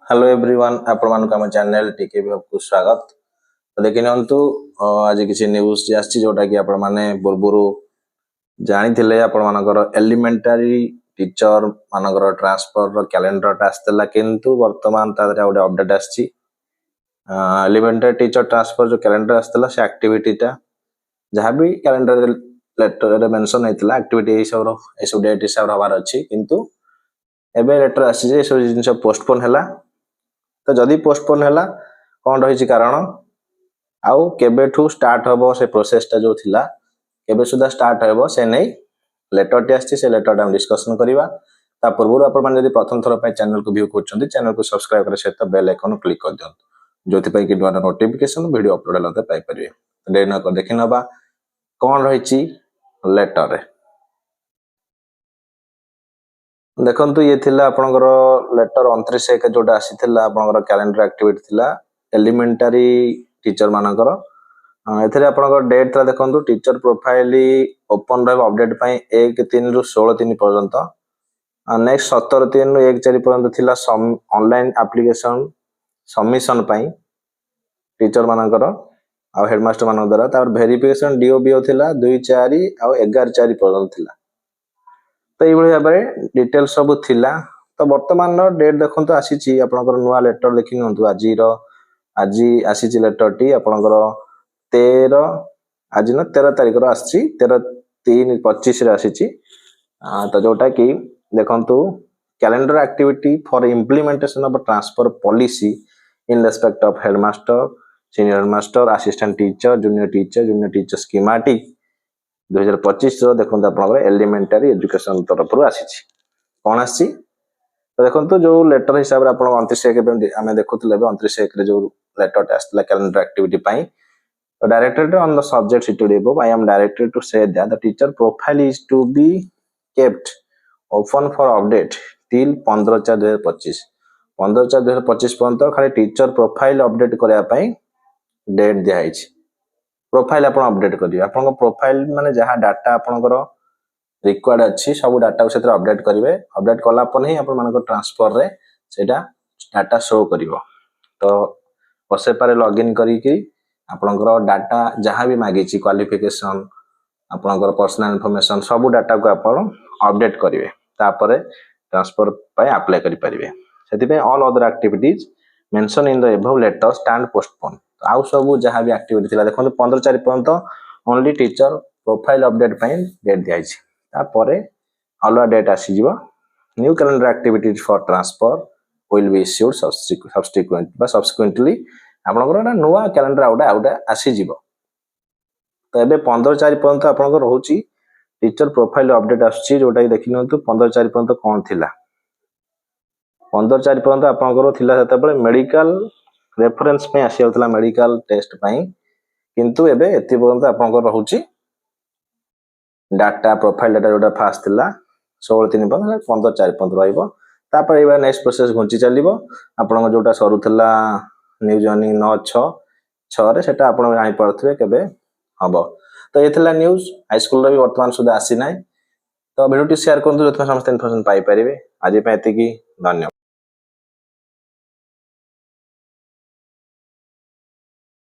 Hello everyone आपण मानक आम चैनल टीके को स्वागत। तो देखि नियंतु आज किसी न्यूज आछि जोटा कि आपण माने बुरबुरु जानि थिले आपण मानकर एलिमेंटरी टीचर मानकर ट्रांसफर रो कैलेंडर टा आस्तला किंतु वर्तमान तादरे गोटे अपडेट आछि। एलिमेंटरी टीचर ट्रांसफर जो कैलेंडर आस्तला से एक्टिविटी टा जहां भी कैलेंडर लेटर रे मेंशन हैतला एक्टिविटी ए सब डेट हिसाब हबार अछि किंतु एबे लेटर आछि जे सब जिंस पोस्टपोन हैला। तो जदि पोस्टपोन हैला कौन रही कारण आउ केबेठू स्टार्ट हबो से प्रोसेसटा जो थिला केबे सुधा स्टार्ट हबो से नै लेटर टे आछि से लेटर हम डिस्कशन करिवा। ता पूर्व आपण माने जदि प्रथम थर पय चैनल को व्यू करछन्ती चैनल को सब्सक्राइब करे सहित बेल आइकन क्लिक कर दियंतु जोथि पय कि नोटिफिकेशन नोटिफिकेशन वीडियो अपलोड हलते पाई परिवे। डे न कर देखि नबा कौन रही लेटर रे देखंतु ये थिला आपनकर लेटर 29 के जोटा आसी थिला आपनकर कैलेंडर एक्टिविटी थिला एलिमेंटरी टीचर मानकर एथरे आपनकर डेट था देखंतु टीचर प्रोफाइल ओपन रहबो अपडेट पय 1/3 रु 16/3 पर्यंत। नेक्स्ट 17/3 रु 1/4 पर्यंत थिला ऑनलाइन एप्लीकेशन सबमिशन पय टीचर मानकर आ हेडमास्टर मानक द्वारा तार वेरिफिकेशन डीओबीओ थिला 2/4 आ 11/4 पर्यंत थिला। तो ये भाव में डिटेल सब थिला। तो वर्तमान डेट देखो आसी आपनकर नुआ लेटर देखि नंतु आज आसी लेटर टी आपनकर 13 आज न 13 तारिख रो आसी 13/3/25 रे आसी। तो जोटा कि देखंतु calendar activity for implementation of transfer policy in respect of headmaster senior headmaster assistant teacher junior teacher schematic 2025 देखो आप एलिमेंटरी एजुकेशन तरफ आसी कौन आसी। तो देखो जो लेटर हिसाब से आप 29 आम देखुले 29 जो लेटर आसला calendar activity directed on the subject cited above I am directed to say that the teacher profile is to be kept open for update till 15/4/2025 15/4/2025 पर्यंत खाली टीचर प्रोफाइल अपडेट करने डेट दिखाई प्रोफाइल आप update करेंगे आप profile माने जहाँ data आपंकर रिक्वायर्ड अच्छी सब डाटा को से अपडेट करेंगे अपडेट कलापर ही आप ट्रांसफर रे सेटा डाटा शो कर। तो बसे पारे लॉगिन करी आपंकर डाटा जहाँ भी मागी क्वालिफिकेशन आपंकर पर्सनल इनफॉरमेशन सब डाटा को आप अपडेट करेंगे तापर ट्रांसफर पे अप्लाई करेंगे से all other activities mention in the above letter stand postpone. आउ सब जहाँ भी एक्टिविटी थिला देखो 15/4 पर्यंत only teacher profile update date दिखाई अलग डेट आसीज new calendar activities for transfer will be issued subsequently आपनकर नुआ कैलेंडर आउटा आसीज। तो ये 15/4 पर्यंत आपनकर रहउची टीचर प्रोफाइल अपडेट आसी जोटा देखि नंतु 15/4 पर्यंत कौन थिला 15/4 पर्यंत आपनकर थिला सेतेबेले मेडिकल रेफरेंस पे आसी होतला मेडिकल टेस्ट पई किंतु एबे एति पर्यंत आपनकर रहउची डाटा प्रोफाइल डाटा जोटा फास्ट थिला 16/3 पर्यंत 15/4 पर्यंत रहइबो। तापर एबा नेक्स्ट प्रोसेस घुंची चलिबो आपनकर जोटा सरू थिला न्यू जॉइनिंग 9/6 रे सेटा आपन जानि पड़थबे केबे हबो। तो ये थिला न्यूज हाई स्कूल रे भी वर्तमान सुधा आसी नै। तो वीडियो टी शेयर करंतु जतने समस्त इन्फॉर्मेशन पाई परिबे। आज पे एति की धन्यवाद।